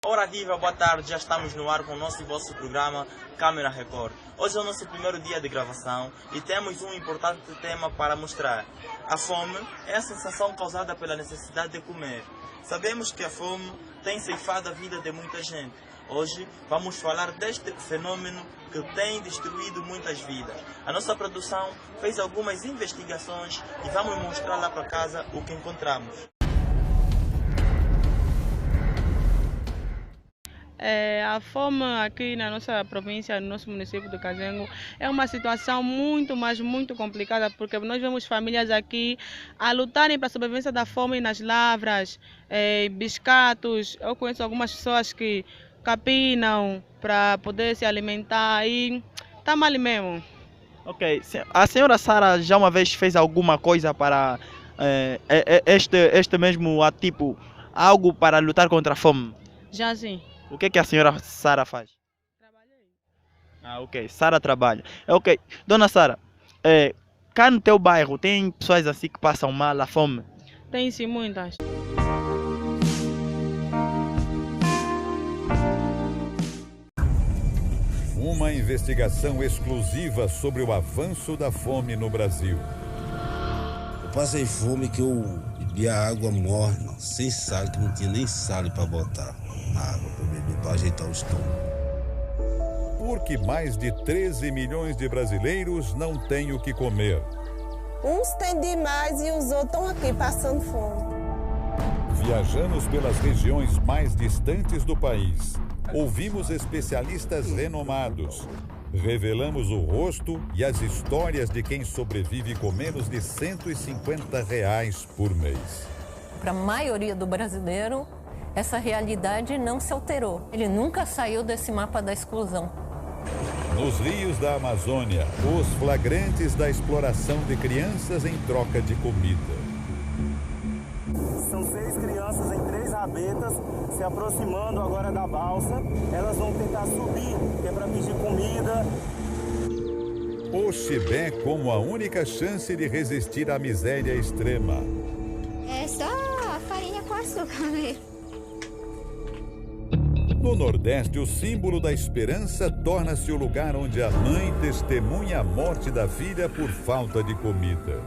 Ora viva, boa tarde, já estamos no ar com o nosso e vosso programa Câmara Record. Hoje é o nosso primeiro dia de gravação e temos um importante tema para mostrar. A fome é a sensação causada pela necessidade de comer. Sabemos que a fome tem ceifado a vida de muita gente. Hoje vamos falar deste fenômeno que tem destruído muitas vidas. A nossa produção fez algumas investigações e vamos mostrar lá para casa o que encontramos. A fome aqui na nossa província, no nosso município de Cazengo, é uma situação muito complicada, porque nós vemos famílias aqui a lutarem para a sobrevivência da fome nas lavras, biscatos. Eu conheço algumas pessoas que capinam para poder se alimentar e está mal mesmo. Ok, a senhora Sara já uma vez fez alguma coisa para este mesmo tipo, algo para lutar contra a fome? Já sim. O que a senhora Sara faz? Trabalhei. Ok, Sara trabalha. Ok, dona Sara, cá no teu bairro tem pessoas assim que passam mal a fome? Tem sim muitas. Uma investigação exclusiva sobre o avanço da fome no Brasil. Eu passei fome que eu bebia água morna, sem sal, que não tinha nem sal para botar na água para beber, para ajeitar o estômago. Porque mais de 13 milhões de brasileiros não têm o que comer. Uns têm demais e os outros estão aqui passando fome. Viajamos pelas regiões mais distantes do país. Ouvimos especialistas renomados. Revelamos o rosto e as histórias de quem sobrevive com menos de R$150 por mês. Para a maioria do brasileiro, essa realidade não se alterou. Ele nunca saiu desse mapa da exclusão. Nos rios da Amazônia, os flagrantes da exploração de crianças em troca de comida. São 6 crianças em 3 rabetas se aproximando agora da balsa. Elas vão tentar subir, que é para pedir comida. O chibé como a única chance de resistir à miséria extrema. É só farinha com açúcar mesmo. No Nordeste, o símbolo da esperança torna-se o lugar onde a mãe testemunha a morte da filha por falta de comida.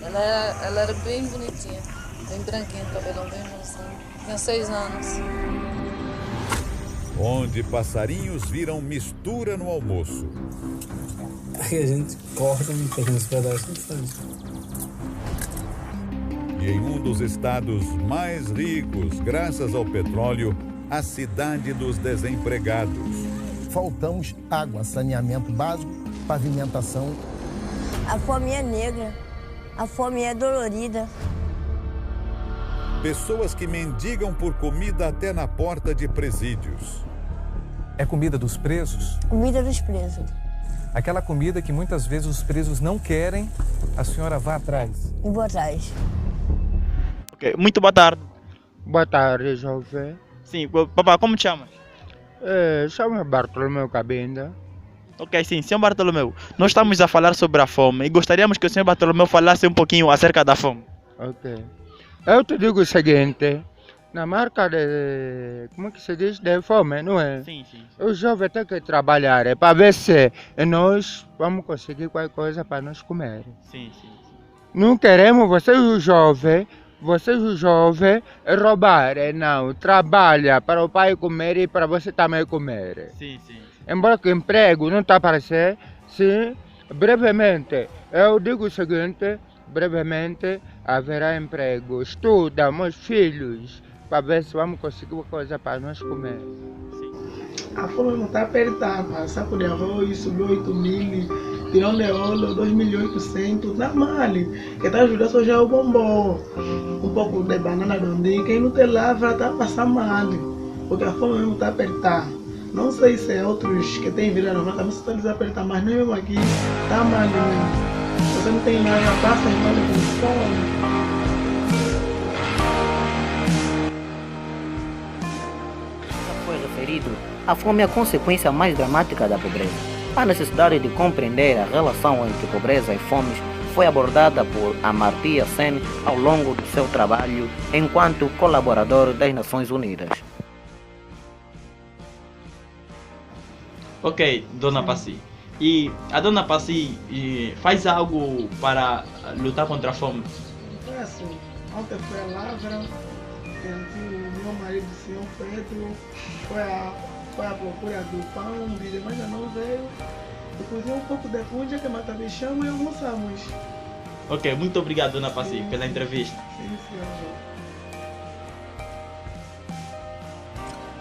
Ela era bem bonitinha, bem branquinha, cabelão bem moção. Tinha 6 anos. Onde passarinhos viram mistura no almoço. Aí a gente corta um pequenos pedaços e faz. E em um dos estados mais ricos, graças ao petróleo, a cidade dos desempregados. Faltamos água, saneamento básico, pavimentação. A fome é negra, a fome é dolorida. Pessoas que mendigam por comida até na porta de presídios. É comida dos presos? Comida dos presos. Aquela comida que muitas vezes os presos não querem, a senhora vá atrás. E vou atrás. Ok, muito boa tarde. Boa tarde, jovem. Sim, papá, como te chamas? Chamo-me Bartolomeu Cabinda. Ok, sim, senhor Bartolomeu, nós estamos a falar sobre a fome e gostaríamos que o senhor Bartolomeu falasse um pouquinho acerca da fome. Ok. Eu te digo o seguinte, na marca de, como que se diz, de fome, não é? Sim. O jovem tem que trabalhar, para ver se nós vamos conseguir qualquer coisa para nós comer. Sim. Não queremos vocês os jovens roubar, não. Trabalha para o pai comer e para você também comer. Sim. Embora que o emprego não está a aparecer, sim, brevemente, eu digo o seguinte, brevemente haverá emprego. Estuda, meus filhos, para ver se vamos conseguir uma coisa para nós comer. A fome não está apertada, saco de arroz subiu 8 mil, pirão de óleo 2.800.000, dá mal. Quem está ajudando só já é o bombom, um pouco de banana dondinha, quem não tem lavra está passando mal, porque a fome mesmo está apertada. Não sei se é outros que têm virado não, também se estão desapertando, mas não mesmo aqui, está mal mesmo. Você não tem nada, passa em mano com fome. Foi referido, a fome é a consequência mais dramática da pobreza. A necessidade de compreender a relação entre pobreza e fome foi abordada por Amartya Sen ao longo do seu trabalho enquanto colaborador das Nações Unidas. Ok, Dona Passi. E a Dona Passi faz algo para lutar contra a fome? É assim, ontem foi a lavra, o meu marido Senhor Pedro, foi a procura do pão, de demais ainda não veio. Eu cozinhei um pouco de punja que mata bichão e almoçamos. Ok, muito obrigado, Dona Passi, pela entrevista. Sim, senhor.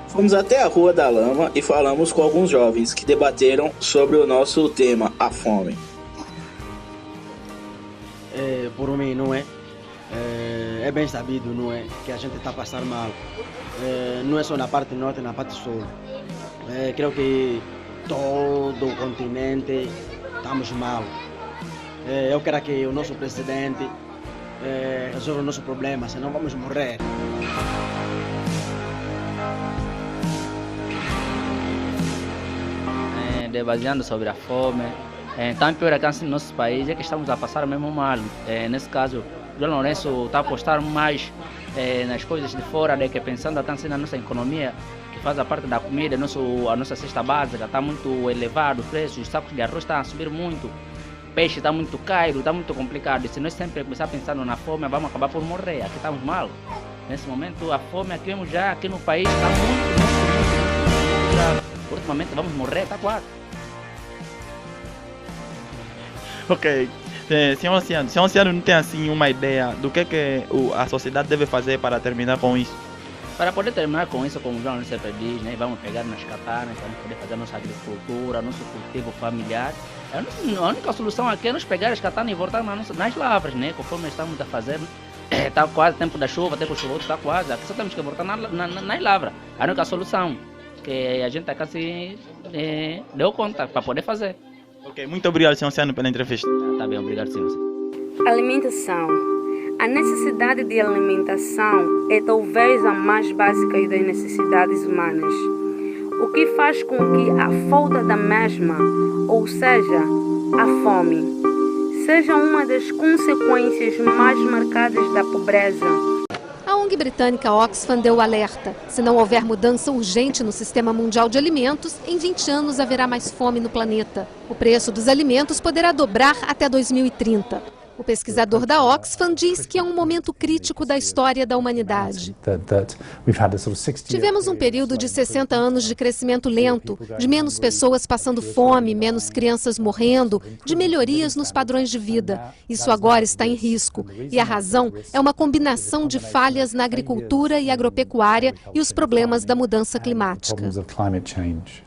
Fomos até a Rua da Lama e falamos com alguns jovens que debateram sobre o nosso tema, a fome. Por mim, não é? É bem sabido, não é? Que a gente está a passar mal. Não é só na parte norte, na parte sul. Creio que todo o continente estamos mal. Eu quero que o nosso presidente resolva o nosso problema, senão vamos morrer. Debatendo sobre a fome, tão pior aqui no nosso país é que estamos a passar mesmo mal. Nesse caso, o João Lourenço está a apostar mais nas coisas de fora, que pensando até assim na nossa economia, que faz a parte da comida, a nossa cesta básica está muito elevado, o preço, os sacos de arroz estão a subir muito, o peixe está muito caro, está muito complicado. E se nós sempre começar pensando na fome, vamos acabar por morrer. Aqui estamos mal. Nesse momento, a fome aqui no país está muito grave. Ultimamente vamos morrer, está quase. Ok, senhor anciano não tem assim uma ideia do que a sociedade deve fazer para terminar com isso? Para poder terminar com isso, como o João sempre diz, né, vamos pegar nas katanas para poder fazer nossa agricultura, nosso cultivo familiar. A única solução aqui é nos pegar as katanas e voltar nas lavras, né, conforme estamos a fazer. Está quase tempo da chuva, tempo chuvoso está quase, aqui só temos que voltar nas lavras. A única solução que a gente aqui se deu conta para poder fazer. Ok, muito obrigado, senhor anciano, pela entrevista. Tá bem, obrigado, senhor. Alimentação. A necessidade de alimentação é talvez a mais básica das necessidades humanas, o que faz com que a falta da mesma, ou seja, a fome, seja uma das consequências mais marcadas da pobreza. A ONG britânica Oxfam deu o alerta. Se não houver mudança urgente no sistema mundial de alimentos, em 20 anos haverá mais fome no planeta. O preço dos alimentos poderá dobrar até 2030. O pesquisador da Oxfam diz que é um momento crítico da história da humanidade. Tivemos um período de 60 anos de crescimento lento, de menos pessoas passando fome, menos crianças morrendo, de melhorias nos padrões de vida. Isso agora está em risco. E a razão é uma combinação de falhas na agricultura e agropecuária e os problemas da mudança climática.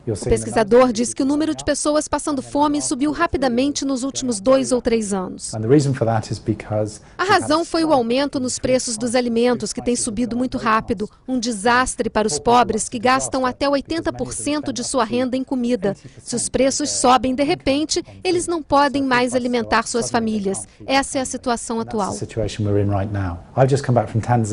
O pesquisador diz que o número de pessoas passando fome subiu rapidamente nos últimos 2 ou 3 anos. A razão foi o aumento nos preços dos alimentos, que tem subido muito rápido. Um desastre para os pobres, que gastam até 80% de sua renda em comida. Se os preços sobem de repente, eles não podem mais alimentar suas famílias. Essa é a situação atual.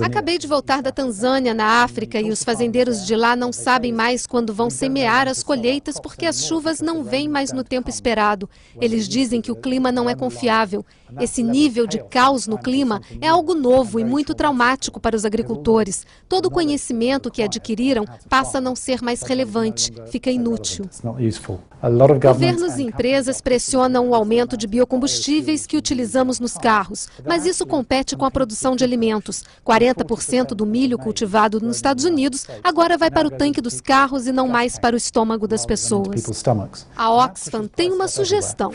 Acabei de voltar da Tanzânia, na África, e os fazendeiros de lá não sabem mais quando vão semear as colheitas porque as chuvas não vêm mais no tempo esperado. Eles dizem que o clima não é confiável. Esse nível de caos no clima é algo novo e muito traumático para os agricultores. Todo o conhecimento que adquiriram passa a não ser mais relevante, fica inútil. Governos e empresas pressionam o aumento de biocombustíveis que utilizamos nos carros, mas isso compete com a produção de alimentos. 40% do milho cultivado nos Estados Unidos agora vai para o tanque dos carros e não mais para o estômago das pessoas. A Oxfam tem uma sugestão.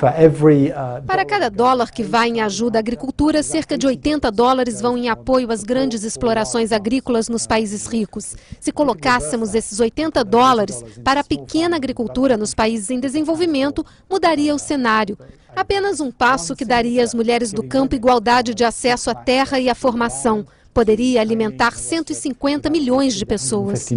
Para cada dólar que vai em ajuda à agricultura, cerca de $80 vão em apoio às grandes explorações agrícolas nos países ricos. Se colocássemos esses $80 para a pequena agricultura nos países em desenvolvimento, mudaria o cenário. Apenas um passo que daria às mulheres do campo igualdade de acesso à terra e à formação. Poderia alimentar 150 milhões de pessoas.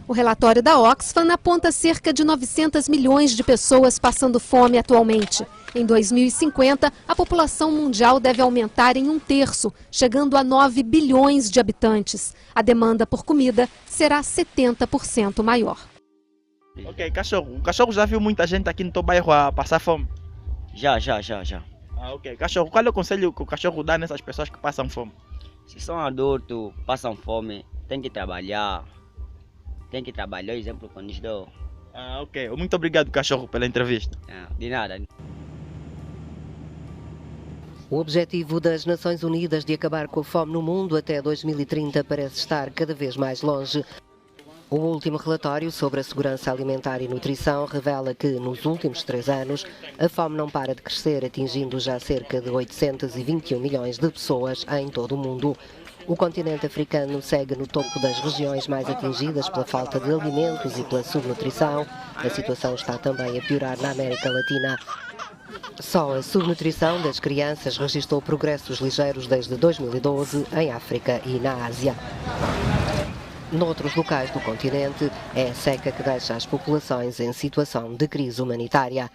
O relatório da Oxfam aponta cerca de 900 milhões de pessoas passando fome atualmente. Em 2050, a população mundial deve aumentar em 1/3, chegando a 9 bilhões de habitantes. A demanda por comida será 70% maior. Ok, cachorro. O cachorro já viu muita gente aqui no teu bairro a passar fome? Já. Ok. Cachorro, qual é o conselho que o cachorro dá nessas pessoas que passam fome? Se são adultos, passam fome, tem que trabalhar. O exemplo que eu lhes dou. Ok. Muito obrigado, cachorro, pela entrevista. De nada. O objetivo das Nações Unidas de acabar com a fome no mundo até 2030 parece estar cada vez mais longe. O último relatório sobre a segurança alimentar e nutrição revela que, nos últimos 3 anos, a fome não para de crescer, atingindo já cerca de 821 milhões de pessoas em todo o mundo. O continente africano segue no topo das regiões mais atingidas pela falta de alimentos e pela subnutrição. A situação está também a piorar na América Latina. Só a subnutrição das crianças registrou progressos ligeiros desde 2012 em África e na Ásia. Noutros locais do continente, é a seca que deixa as populações em situação de crise humanitária.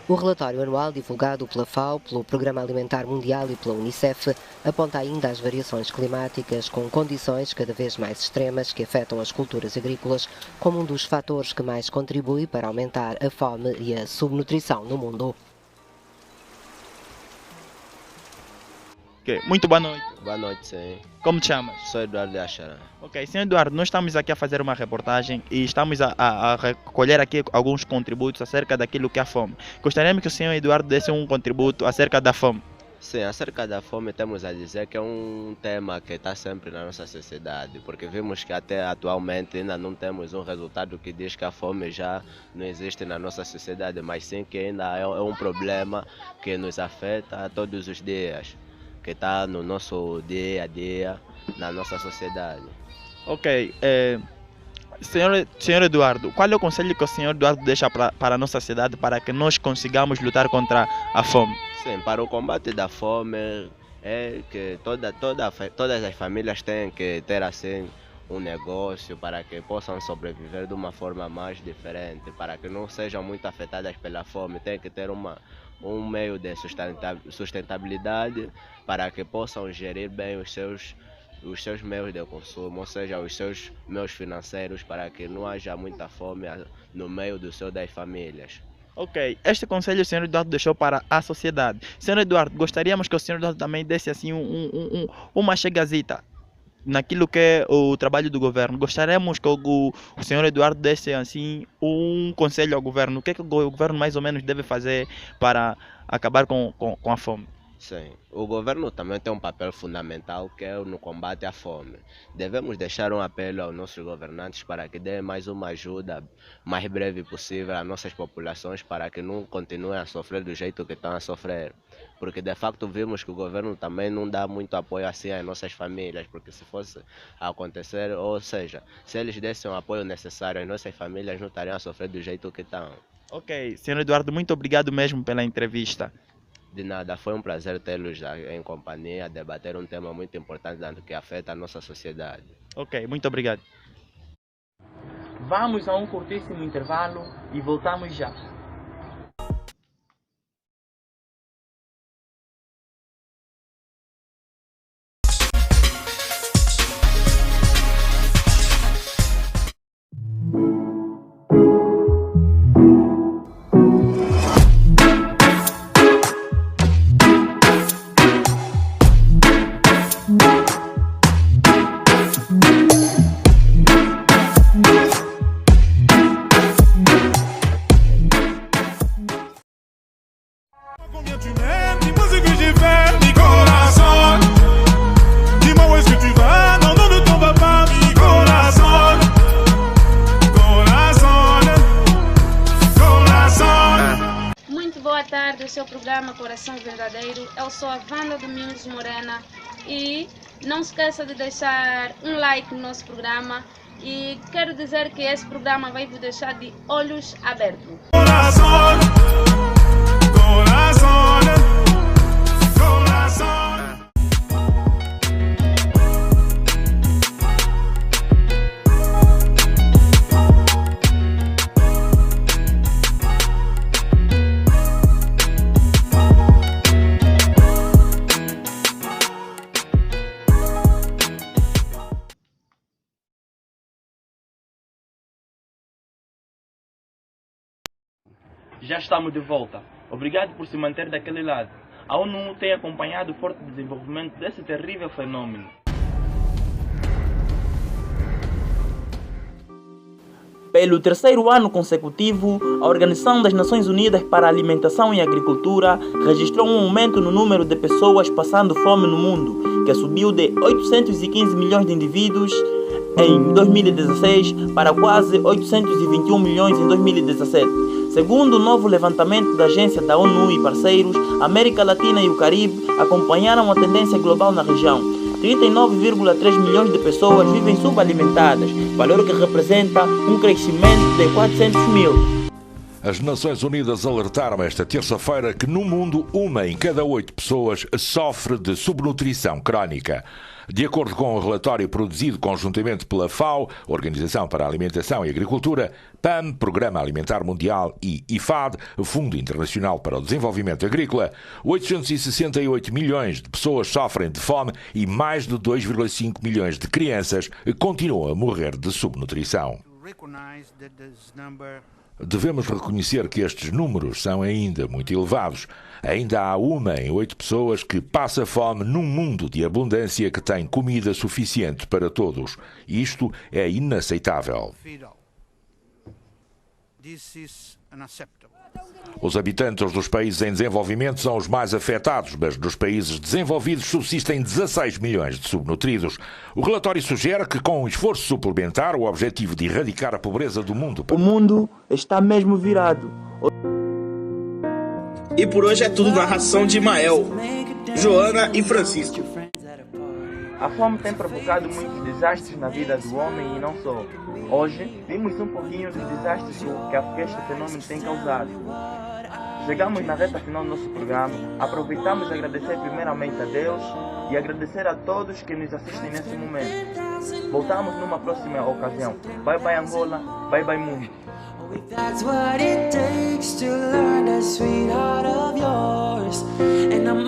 O relatório anual divulgado pela FAO, pelo Programa Alimentar Mundial e pela Unicef aponta ainda as variações climáticas com condições cada vez mais extremas que afetam as culturas agrícolas como um dos fatores que mais contribui para aumentar a fome e a subnutrição no mundo. Ok, muito boa noite. Boa noite, sim. Como te chamas? Sou Eduardo de Achara. Ok, senhor Eduardo, nós estamos aqui a fazer uma reportagem e estamos a recolher aqui alguns contributos acerca daquilo que é a fome. Gostaríamos que o senhor Eduardo desse um contributo acerca da fome. Sim, acerca da fome temos a dizer que é um tema que está sempre na nossa sociedade, porque vimos que até atualmente ainda não temos um resultado que diz que a fome já não existe na nossa sociedade, mas sim que ainda é um problema que nos afeta todos os dias, que está no nosso dia a dia, na nossa sociedade. Ok, senhor Eduardo, qual é o conselho que o senhor Eduardo deixa para a nossa cidade para que nós consigamos lutar contra a fome? Sim, para o combate da fome é que todas as famílias têm que ter assim um negócio para que possam sobreviver de uma forma mais diferente, para que não sejam muito afetadas pela fome. Tem que ter um meio de sustentabilidade para que possam gerir bem os seus meios de consumo, ou seja, os seus meios financeiros, para que não haja muita fome no meio das famílias. Ok, este conselho o senhor Eduardo deixou para a sociedade. Senhor Eduardo, gostaríamos que o senhor Eduardo também desse assim uma chegazita naquilo que é o trabalho do governo. Gostaríamos que o senhor Eduardo desse assim um conselho ao governo. O que é que o governo mais ou menos deve fazer para acabar com a fome? Sim, o governo também tem um papel fundamental que é no combate à fome. Devemos deixar um apelo aos nossos governantes para que dêem mais uma ajuda mais breve possível às nossas populações para que não continuem a sofrer do jeito que estão a sofrer. Porque de facto vimos que o governo também não dá muito apoio assim às nossas famílias, porque se fosse acontecer, ou seja, se eles dessem o apoio necessário às nossas famílias não estariam a sofrer do jeito que estão. Ok, senhor Eduardo, muito obrigado mesmo pela entrevista. De nada, foi um prazer tê-los em companhia, debater um tema muito importante que afeta a nossa sociedade. Ok, muito obrigado. Vamos a um curtíssimo intervalo e voltamos já. Coração Verdadeiro. Eu sou a Wanda Domingos Morena e não se esqueça de deixar um like no nosso programa e quero dizer que esse programa vai vos deixar de olhos abertos. Coração, coração, coração. Já estamos de volta. Obrigado por se manter daquele lado. A ONU tem acompanhado o forte desenvolvimento desse terrível fenômeno. Pelo terceiro ano consecutivo, a Organização das Nações Unidas para a Alimentação e Agricultura registrou um aumento no número de pessoas passando fome no mundo, que subiu de 815 milhões de indivíduos em 2016 para quase 821 milhões em 2017. Segundo o novo levantamento da Agência da ONU e parceiros, a América Latina e o Caribe acompanharam a tendência global na região. 39,3 milhões de pessoas vivem subalimentadas, valor que representa um crescimento de 400 mil. As Nações Unidas alertaram esta terça-feira que no mundo 1 em cada 8 pessoas sofre de subnutrição crónica. De acordo com um relatório produzido conjuntamente pela FAO, Organização para a Alimentação e Agricultura, PAM, Programa Alimentar Mundial, e IFAD, Fundo Internacional para o Desenvolvimento Agrícola, 868 milhões de pessoas sofrem de fome e mais de 2,5 milhões de crianças continuam a morrer de subnutrição. Devemos reconhecer que estes números são ainda muito elevados. Ainda há 1 em 8 pessoas que passa fome num mundo de abundância que tem comida suficiente para todos. Isto é inaceitável. Os habitantes dos países em desenvolvimento são os mais afetados, mas nos países desenvolvidos subsistem 16 milhões de subnutridos. O relatório sugere que, com um esforço suplementar, o objetivo de erradicar a pobreza do mundo... O mundo está mesmo virado. E por hoje é tudo na ração de Mael, Joana e Francisco. A fome tem provocado muitos desastres na vida do homem e não só. Hoje, vimos um pouquinho dos desastres que este fenômeno tem causado. Chegamos na reta final do nosso programa. Aproveitamos e agradecer primeiramente a Deus e agradecer a todos que nos assistem nesse momento. Voltamos numa próxima ocasião. Bye bye Angola, bye bye mundo. That's what it takes to learn that sweetheart of yours. And I'm